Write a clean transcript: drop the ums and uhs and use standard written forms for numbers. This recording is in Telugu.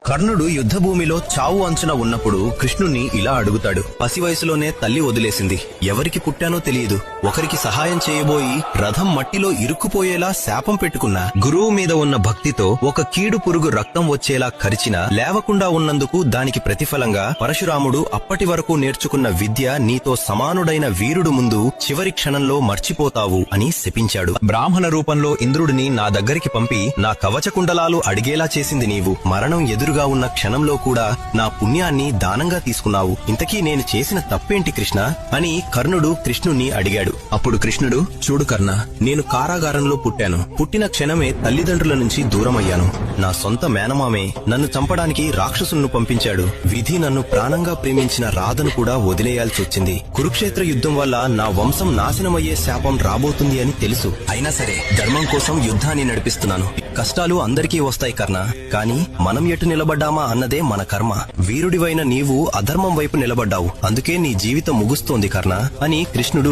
కర్ణుడు యుద్ధభూమిలో చావు అంచున ఉన్నప్పుడు కృష్ణుణ్ణి ఇలా అడుగుతాడు. పసి వయసులోనే తల్లి వదిలేసింది. ఎవరికి పుట్టానో తెలియదు. ఒకరికి సహాయం చేయబోయి రథం మట్టిలో ఇరుక్కుపోయేలా శాపం పెట్టుకున్నా. గురువు మీద ఉన్న భక్తితో ఒక కీడు పురుగు రక్తం వచ్చేలా కరిచినా లేవకుండా ఉన్నందుకు దానికి ప్రతిఫలంగా పరశురాముడు అప్పటి వరకు నేర్చుకున్న విద్య నీతో సమానుడైన వీరుడు ముందు చివరి క్షణంలో మర్చిపోతావు అని శపించాడు. బ్రాహ్మణ రూపంలో ఇంద్రుడిని నా దగ్గరికి పంపి నా కవచకుండలాలు అడిగేలా చేసింది నీవు. మరణం ఎదురుగా ఉన్న క్షణంలో కూడా నా పుణ్యాన్ని దానంగా తీసుకున్నావు. ఇంతకీ నేను చేసిన తప్పేంటి కృష్ణ అని కర్ణుడు కృష్ణుణ్ణి అడిగాడు. అప్పుడు కృష్ణుడు, చూడు కర్ణ, నేను కారాగారంలో పుట్టాను. పుట్టిన క్షణమే తల్లిదండ్రుల నుంచి దూరమయ్యాను. నా సొంత మేనమామే నన్ను చంపడానికి రాక్షసులను పంపించాడు. విధి నన్ను ప్రాణంగా ప్రేమించిన రాధను కూడా వదిలేయాల్సి వచ్చింది. కురుక్షేత్ర యుద్ధం వల్ల నా వంశం నాశనమయ్యే శాపం రాబోతుంది అని తెలుసు. అయినా సరే ధర్మం కోసం యుద్ధాన్ని నడిపిస్తున్నాను. కష్టాలు అందరికీ వస్తాయి కర్ణ, కానీ మనం ఎటు నిలబడ్డామా అన్నదే మన కర్మ. వీరుడివైన నీవు అధర్మం వైపు నిలబడ్డావు. అందుకే నీ జీవితం ముగుస్తోంది కర్ణ అని కృష్ణుడు